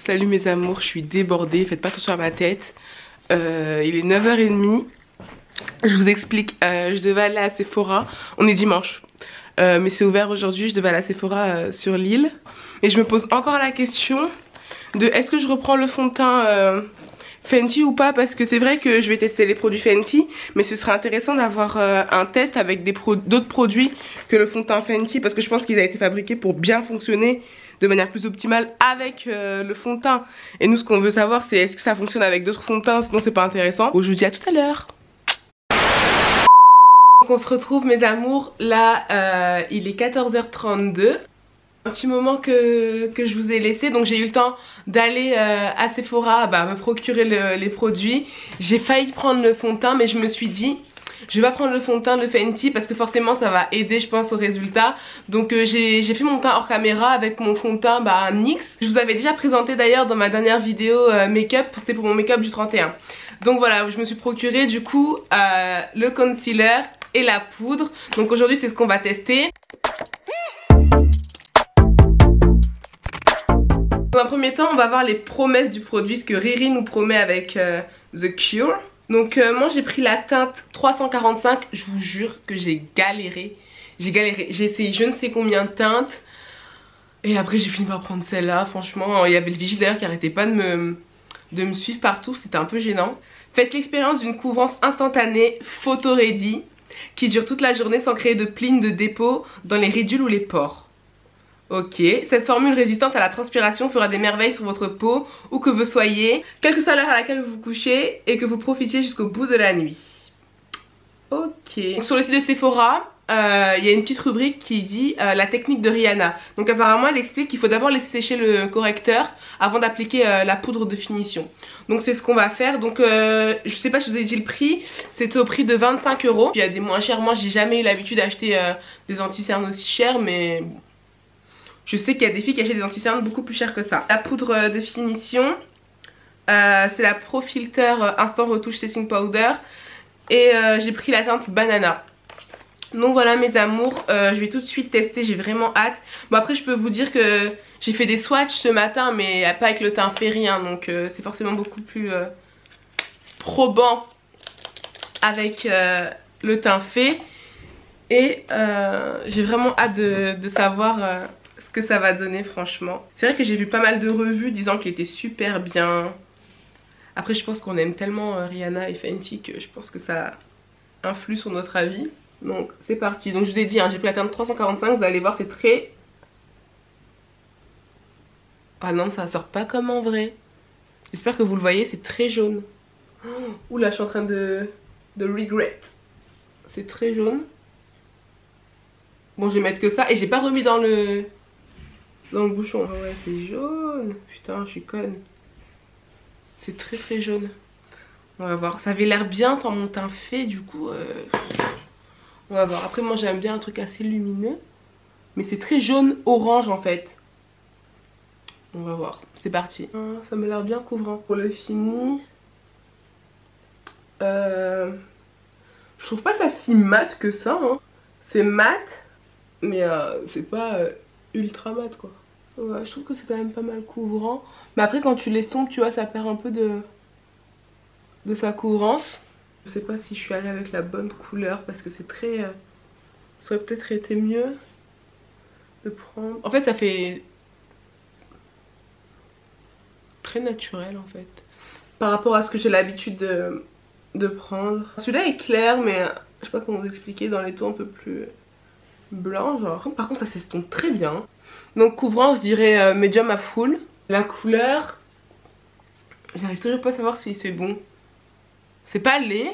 Salut mes amours, je suis débordée, faites pas attention à ma tête. Il est 9h30. Je vous explique, je devais aller à Sephora. On est dimanche, mais c'est ouvert aujourd'hui. Je devais aller à Sephora sur l'île. Et je me pose encore la question de est-ce que je reprends le fond de teint Fenty ou pas, parce que c'est vrai que je vais tester les produits Fenty, mais ce serait intéressant d'avoir un test avec d'autres produits que le fond de teint Fenty, parce que je pense qu'il a été fabriqué pour bien fonctionner de manière plus optimale avec le fond de teint. Et nous, ce qu'on veut savoir, c'est est-ce que ça fonctionne avec d'autres fonds de teint, sinon c'est pas intéressant. Bon, je vous dis à tout à l'heure. Donc on se retrouve mes amours, là il est 14h32. Un petit moment que je vous ai laissé, donc j'ai eu le temps d'aller à Sephora me procurer les produits. J'ai failli prendre le fond de teint, mais je me suis dit je vais pas prendre le fond de teint de Fenty parce que forcément ça va aider je pense au résultat. Donc j'ai fait mon teint hors caméra avec mon fond de teint NYX. Je vous avais déjà présenté d'ailleurs dans ma dernière vidéo make-up, c'était pour mon make-up du 31. Donc voilà, je me suis procuré du coup le concealer et la poudre. Donc aujourd'hui c'est ce qu'on va tester. Dans un premier temps, on va voir les promesses du produit, ce que Riri nous promet avec The Cure. Donc moi j'ai pris la teinte 345, je vous jure que j'ai galéré. J'ai essayé je ne sais combien de teintes. Et après j'ai fini par prendre celle-là, franchement. Il y avait le vigile d'ailleurs qui arrêtait pas de me suivre partout, c'était un peu gênant. Faites l'expérience d'une couvrance instantanée photo ready qui dure toute la journée sans créer de plis de dépôt dans les ridules ou les pores. Ok, cette formule résistante à la transpiration fera des merveilles sur votre peau où que vous soyez, quelle que soit l'heure à laquelle vous vous couchez et que vous profitiez jusqu'au bout de la nuit. Ok, donc sur le site de Sephora, il y a une petite rubrique qui dit la technique de Rihanna. Donc apparemment elle explique qu'il faut d'abord laisser sécher le correcteur avant d'appliquer la poudre de finition. Donc c'est ce qu'on va faire. Donc je sais pas si je vous ai dit le prix, c'était au prix de 25 €. Il y a des moins chers, moi j'ai jamais eu l'habitude d'acheter des anti-cernes aussi chers, mais je sais qu'il y a des filles qui achètent des anti-cernes beaucoup plus chères que ça. La poudre de finition, c'est la Pro Filter Instant Retouche Setting Powder. Et j'ai pris la teinte Banana. Donc voilà mes amours, je vais tout de suite tester, j'ai vraiment hâte. Bon après je peux vous dire que j'ai fait des swatchs ce matin, mais pas avec le teint fait rien. Donc c'est forcément beaucoup plus probant avec le teint fait. Et j'ai vraiment hâte de savoir ce que ça va donner franchement. C'est vrai que j'ai vu pas mal de revues disant qu'il était super bien. Après je pense qu'on aime tellement Rihanna et Fenty que je pense que ça influe sur notre avis. Donc c'est parti. Donc je vous ai dit, hein, j'ai pris la teinte 345, vous allez voir c'est très... Ah non ça sort pas comme en vrai. J'espère que vous le voyez, c'est très jaune. Oh, oula je suis en train de regret. C'est très jaune. Bon je vais mettre que ça et j'ai pas remis dans le bouchon. Ah ouais c'est jaune. Putain je suis conne. C'est très très jaune. On va voir. Ça avait l'air bien sans mon teint fait du coup. On va voir. Après moi j'aime bien un truc assez lumineux. Mais c'est très jaune orange en fait. On va voir. C'est parti. Ça m'a l'air bien couvrant. Pour le fini. Je trouve pas ça si mat que ça. Hein. C'est mat. Mais c'est pas ultra mat quoi. Ouais, je trouve que c'est quand même pas mal couvrant. Mais après quand tu l'estompes tu vois ça perd un peu de sa couvrance. Je sais pas si je suis allée avec la bonne couleur parce que c'est très... ça aurait peut-être été mieux de prendre... En fait ça fait très naturel en fait. Par rapport à ce que j'ai l'habitude de prendre. Celui-là est clair mais je sais pas comment vous expliquer, dans les tons un peu plus blancs genre. Par contre ça s'estompe très bien. Donc couvrant je dirais medium à full. La couleur, j'arrive toujours pas à savoir si c'est bon. C'est pas laid,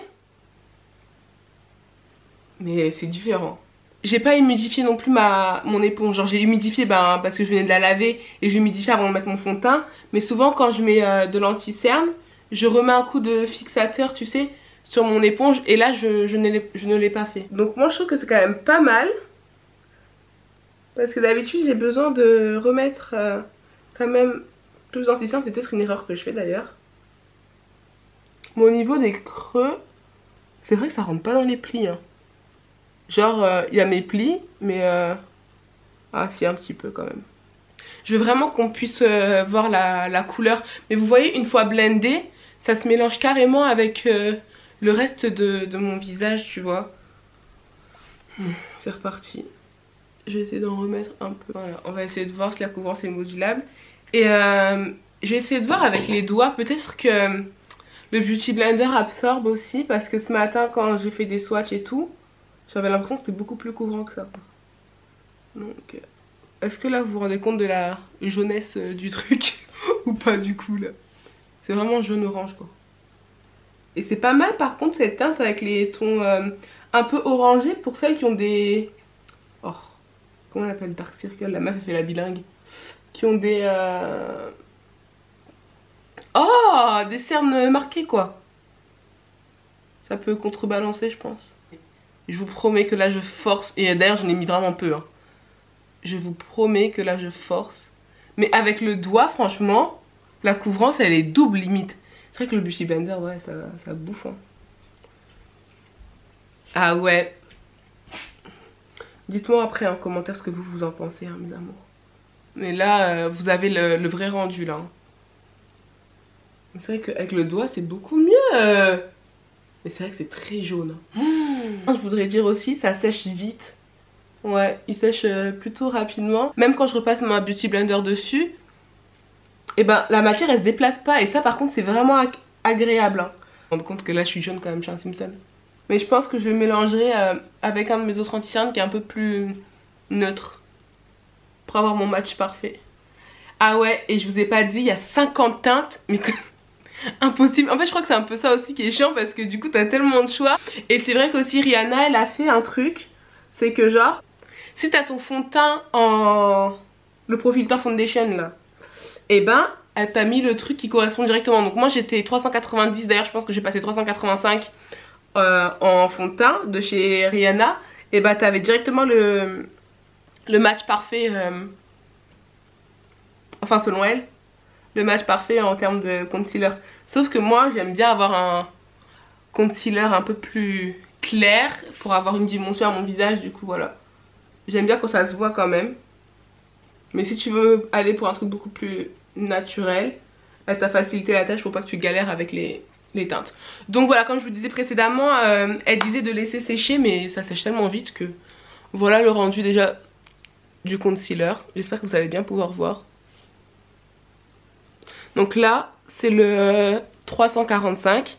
mais c'est différent. J'ai pas humidifié non plus mon éponge. Genre j'ai humidifié parce que je venais de la laver et j'ai humidifié avant de mettre mon fond de teint. Mais souvent quand je mets de l'anti-cerne, je remets un coup de fixateur tu sais sur mon éponge. Et là je ne l'ai pas fait. Donc moi je trouve que c'est quand même pas mal. Parce que d'habitude j'ai besoin de remettre quand même plus d'anti-cerne. C'est peut-être une erreur que je fais d'ailleurs. Mais au niveau des creux, c'est vrai que ça rentre pas dans les plis. Hein. Genre, il y a mes plis, mais... ah si, un petit peu quand même. Je veux vraiment qu'on puisse voir la couleur. Mais vous voyez, une fois blendé, ça se mélange carrément avec le reste de mon visage, tu vois. C'est reparti. Je vais essayer d'en remettre un peu. Voilà, on va essayer de voir si la couvrance est modulable. Et je vais essayer de voir avec les doigts. Peut-être que le Beauty Blender absorbe aussi. Parce que ce matin, quand j'ai fait des swatchs et tout, j'avais l'impression que c'était beaucoup plus couvrant que ça. Donc, est-ce que là vous vous rendez compte de la jaunesse du truc ou pas du coup là? C'est vraiment jaune-orange quoi. Et c'est pas mal par contre cette teinte avec les tons un peu orangés pour celles qui ont des... Oh, comment on appelle dark circle? La meuf elle fait la bilingue. Qui ont des... Oh, des cernes marquées quoi. Ça peut contrebalancer je pense. Je vous promets que là je force. Et d'ailleurs j'en ai mis vraiment peu hein. Je vous promets que là je force. Mais avec le doigt franchement, la couvrance elle est double limite. C'est vrai que le Beauty Blender ouais ça bouffe hein. Ah ouais. Dites-moi après en commentaire ce que vous en pensez hein, mes amours. Mais là vous avez le vrai rendu là. C'est vrai qu'avec le doigt c'est beaucoup mieux. Mais c'est vrai que c'est très jaune. Je voudrais dire aussi ça sèche vite. Ouais, il sèche plutôt rapidement. Même quand je repasse ma Beauty Blender dessus, et ben la matière elle se déplace pas. Et ça par contre c'est vraiment agréable hein. Je me rends compte que là je suis jaune quand même chez un Simpson. Mais je pense que je le mélangerai avec un de mes autres anti-cernes qui est un peu plus neutre. Pour avoir mon match parfait. Ah ouais, et je vous ai pas dit, il y a 50 teintes. Mais impossible. En fait je crois que c'est un peu ça aussi qui est chiant. Parce que du coup t'as tellement de choix. Et c'est vrai qu'aussi Rihanna elle a fait un truc. C'est que genre... Si t'as ton fond de teint en... le Pro Filter Foundation là, et ben elle t'a mis le truc qui correspond directement. Donc moi j'étais 390, d'ailleurs je pense que j'ai passé 385 en fond de teint de chez Rihanna. Et ben t'avais directement le match parfait, enfin selon elle, le match parfait en termes de concealer. Sauf que moi j'aime bien avoir un concealer un peu plus clair pour avoir une dimension à mon visage, du coup voilà. J'aime bien quand ça se voit quand même. Mais si tu veux aller pour un truc beaucoup plus naturel, elle t'a facilité la tâche pour pas que tu galères avec les teintes. Donc voilà, comme je vous disais précédemment, elle disait de laisser sécher, mais ça sèche tellement vite que... Voilà le rendu déjà du concealer. J'espère que vous allez bien pouvoir voir. Donc là, c'est le 345.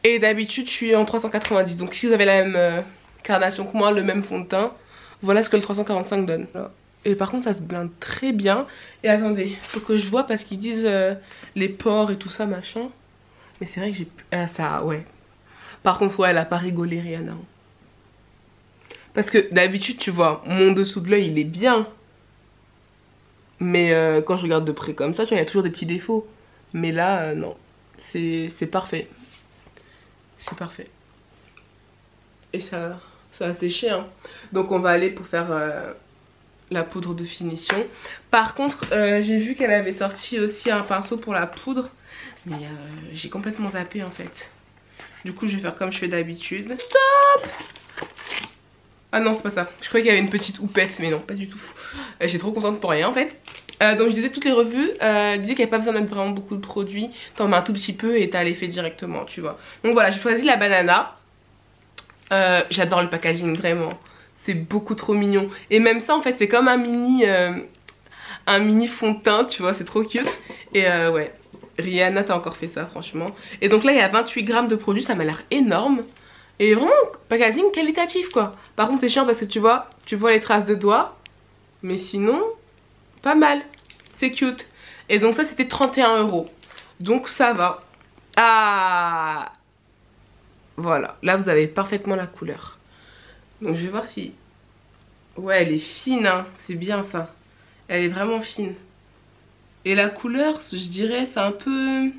Et d'habitude, je suis en 390. Donc si vous avez la même carnation que moi, le même fond de teint, voilà ce que le 345 donne. Et par contre ça se blinde très bien. Et attendez, faut que je vois parce qu'ils disent les pores et tout ça machin. Mais c'est vrai que j'ai... ça ouais. Par contre ouais, elle a pas rigolé Rihanna. Parce que d'habitude tu vois, mon dessous de l'œil il est bien. Mais quand je regarde de près comme ça, tu vois, il y a toujours des petits défauts. Mais là non, c'est parfait. C'est parfait. Et ça a séché hein. Donc on va aller pour faire la poudre de finition. Par contre j'ai vu qu'elle avait sorti aussi un pinceau pour la poudre. Mais j'ai complètement zappé en fait. Du coup je vais faire comme je fais d'habitude. Stop! Ah non c'est pas ça. Je croyais qu'il y avait une petite houppette. Mais non pas du tout. J'étais trop contente pour rien en fait. Donc je disais toutes les revues disaient qu'il n'y avait pas besoin de mettre vraiment beaucoup de produits. T'en mets un tout petit peu et t'as l'effet directement tu vois. Donc voilà, j'ai choisi la banana. J'adore le packaging vraiment. C'est beaucoup trop mignon. Et même ça en fait c'est comme un mini fond de teint tu vois, c'est trop cute. Et ouais, Rihanna t'as encore fait ça franchement. Et donc là il y a 28 grammes de produits, ça m'a l'air énorme. Et vraiment packaging qualitatif quoi. Par contre c'est chiant parce que tu vois les traces de doigts. Mais sinon pas mal, c'est cute. Et donc ça c'était 31 €. Donc ça va. Ah voilà, là vous avez parfaitement la couleur. Donc je vais voir si... Ouais elle est fine hein, c'est bien ça. Elle est vraiment fine. Et la couleur je dirais c'est un peu...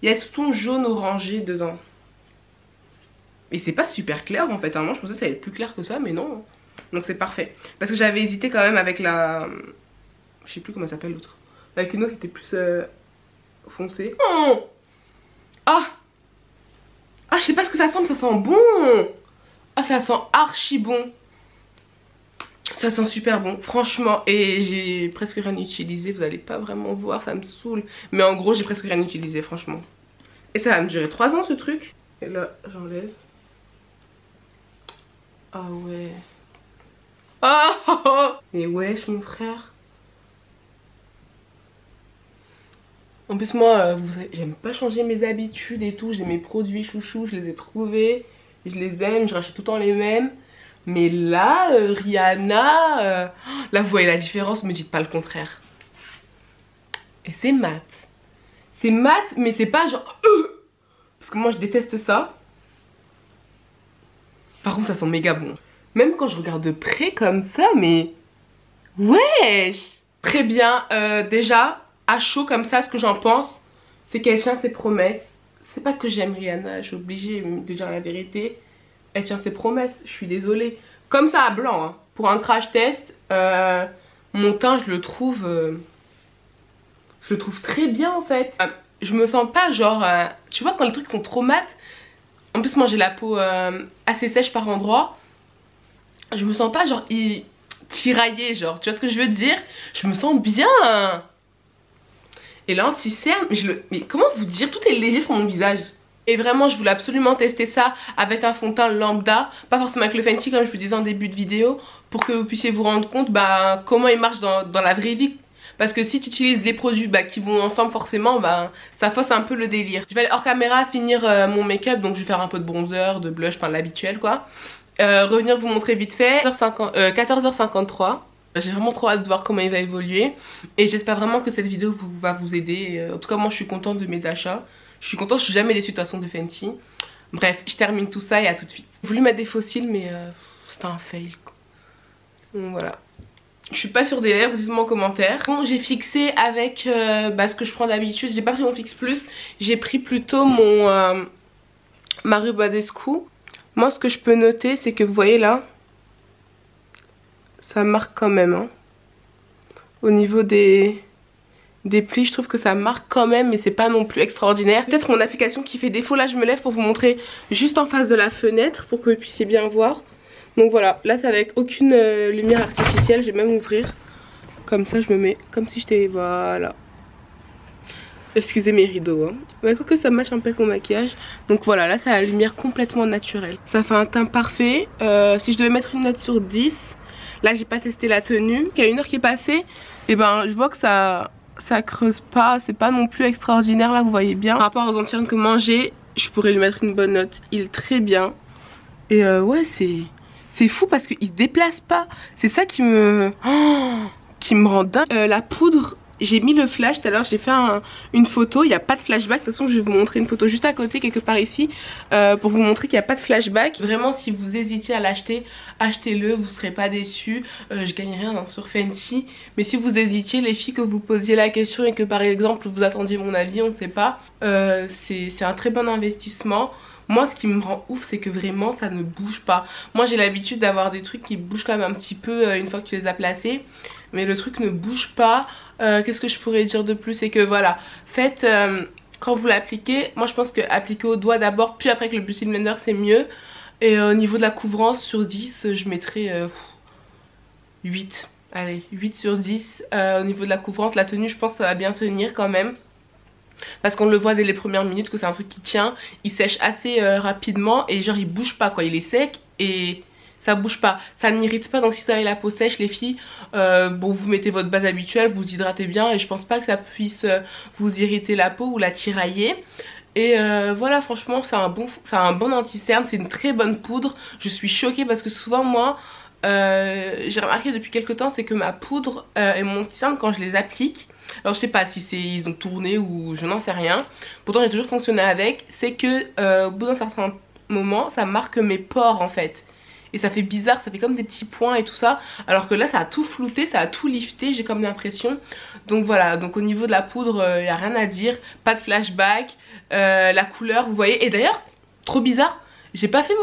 Il y a ce ton jaune orangé dedans. Et c'est pas super clair en fait, moi je pensais que ça allait être plus clair que ça mais non. Donc c'est parfait. Parce que j'avais hésité quand même avec la... Je sais plus comment elle s'appelle l'autre. Avec une autre qui était plus foncée. Oh ah! Ah je sais pas ce que ça sent mais ça sent bon. Ah ça sent archi bon. Ça sent super bon, franchement. Et j'ai presque rien utilisé, vous allez pas vraiment voir, ça me saoule. Mais en gros, j'ai presque rien utilisé, franchement. Et ça va me durer 3 ans ce truc. Et là, j'enlève. Ah ouais. Oh. Mais wesh, mon frère. En plus, moi, j'aime pas changer mes habitudes et tout. J'ai mes produits chouchous, je les ai trouvés. Je les aime, je rachète tout le temps les mêmes. Mais là, Rihanna, là vous voyez la différence, me dites pas le contraire. Et c'est mat. C'est mat, mais c'est pas genre... Parce que moi je déteste ça. Par contre ça sent méga bon. Même quand je regarde de près comme ça, mais... Wesh. Très bien, déjà, à chaud comme ça, ce que j'en pense, c'est qu'elle tient ses promesses. C'est pas que j'aime Rihanna, je suis obligée de dire la vérité. Elle tient ses promesses, je suis désolée. Comme ça à blanc, hein. Pour un crash test, mon teint je le trouve très bien en fait. Je me sens pas genre, tu vois quand les trucs sont trop mat, en plus moi j'ai la peau assez sèche par endroits, je me sens pas genre tiraillée genre, tu vois ce que je veux dire? Je me sens bien. Et l'anti-cerne, mais comment vous dire, tout est léger sur mon visage. Et vraiment je voulais absolument tester ça avec un fond de teint lambda, pas forcément avec le Fenty comme je vous disais en début de vidéo, pour que vous puissiez vous rendre compte comment il marche dans la vraie vie. Parce que si tu utilises des produits qui vont ensemble forcément, ça fausse un peu le délire. Je vais aller hors caméra finir mon make-up, donc je vais faire un peu de bronzer, de blush, enfin l'habituel quoi. Revenir vous montrer vite fait, 14h53. J'ai vraiment trop hâte de voir comment il va évoluer. Et j'espère vraiment que cette vidéo va vous aider. En tout cas moi je suis contente de mes achats. Je suis contente, je suis jamais déçue de toute façon de Fenty. Bref, je termine tout ça et à tout de suite. J'ai voulu mettre des fossiles mais c'était un fail quoi. Donc voilà. Je suis pas sûre des lèvres, vivement en commentaire. Bon, j'ai fixé avec ce que je prends d'habitude. J'ai pas pris mon Fix Plus. J'ai pris plutôt mon Mario Badescu. Moi ce que je peux noter c'est que vous voyez là, ça marque quand même hein. Au niveau des plis, je trouve que ça marque quand même, mais c'est pas non plus extraordinaire. Peut-être mon application qui fait défaut. Là je me lève pour vous montrer juste en face de la fenêtre pour que vous puissiez bien voir. Donc voilà, là c'est avec aucune lumière artificielle. Je vais même ouvrir. Comme ça je me mets comme si j'étais... Voilà. Excusez mes rideaux hein. Mais quoi que ça matche un peu avec mon maquillage. Donc voilà, là c'est la lumière complètement naturelle. Ça fait un teint parfait. Si je devais mettre une note sur 10, là j'ai pas testé la tenue. Il y a 1 heure qui est passée. Et je vois que ça creuse pas. C'est pas non plus extraordinaire là, vous voyez bien. Par rapport aux anti-cernes que manger, je pourrais lui mettre une bonne note. Il est très bien. Et ouais c'est fou parce qu'il se déplace pas. C'est ça qui me rend dingue. La poudre, j'ai mis le flash tout à l'heure, j'ai fait une photo. Il n'y a pas de flashback. De toute façon je vais vous montrer une photo juste à côté quelque part ici pour vous montrer qu'il n'y a pas de flashback. Vraiment si vous hésitiez à l'acheter, achetez-le, vous ne serez pas déçus. Je gagne rien hein, sur Fenty. Mais si vous hésitiez, les filles, que vous posiez la question et que par exemple vous attendiez mon avis, on ne sait pas, c'est un très bon investissement. Moi ce qui me rend ouf c'est que vraiment ça ne bouge pas. Moi j'ai l'habitude d'avoir des trucs qui bougent quand même un petit peu une fois que tu les as placés. Mais le truc ne bouge pas. Qu'est-ce que je pourrais dire de plus? C'est que voilà, faites quand vous l'appliquez. Moi je pense que appliquer au doigt d'abord, puis après avec le Beauty Blender c'est mieux. Et au niveau de la couvrance sur 10 je mettrais 8. Allez 8 sur 10 au niveau de la couvrance. La tenue je pense que ça va bien tenir quand même. Parce qu'on le voit dès les premières minutes que c'est un truc qui tient. Il sèche assez rapidement et genre il bouge pas quoi. Il est sec et ça bouge pas. Ça n'irrite pas, donc si vous avez la peau sèche les filles, bon vous mettez votre base habituelle, vous hydratez bien. Et je pense pas que ça puisse vous irriter la peau ou la tirailler. Et voilà franchement c'est un bon anti-cerne. C'est une très bonne poudre. Je suis choquée parce que souvent moi... j'ai remarqué depuis quelques temps c'est que ma poudre et mon anti-cerne quand je les applique, alors je sais pas si ils ont tourné ou je n'en sais rien, pourtant j'ai toujours fonctionné avec, c'est que au bout d'un certain moment ça marque mes pores en fait. Et ça fait bizarre, ça fait comme des petits points et tout ça. Alors que là ça a tout flouté, ça a tout lifté, j'ai comme l'impression. Donc voilà, donc au niveau de la poudre, il n'y a rien à dire. Pas de flashback, la couleur vous voyez. Et d'ailleurs, trop bizarre, j'ai pas fait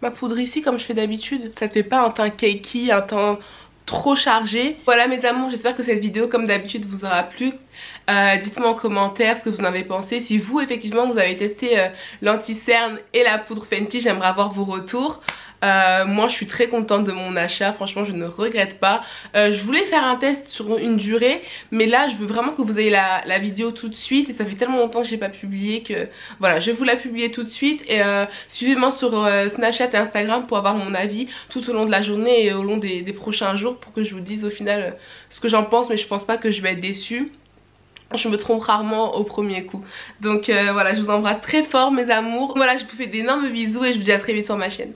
ma poudre ici comme je fais d'habitude. Ça te fait pas un teint cakey, un teint trop chargé. Voilà mes amours, j'espère que cette vidéo comme d'habitude vous aura plu. Dites-moi en commentaire ce que vous en avez pensé. Si vous effectivement vous avez testé l'anti-cerne et la poudre Fenty, j'aimerais avoir vos retours. Moi je suis très contente de mon achat, franchement je ne regrette pas. Je voulais faire un test sur une durée, mais là je veux vraiment que vous ayez la vidéo tout de suite, et ça fait tellement longtemps que j'ai pas publié que voilà, je vais vous la publier tout de suite. Et suivez-moi sur Snapchat et Instagram pour avoir mon avis tout au long de la journée et au long des prochains jours, pour que je vous dise au final ce que j'en pense, mais je pense pas que je vais être déçue. Je me trompe rarement au premier coup. Donc voilà, je vous embrasse très fort mes amours. Voilà, je vous fais d'énormes bisous et je vous dis à très vite sur ma chaîne.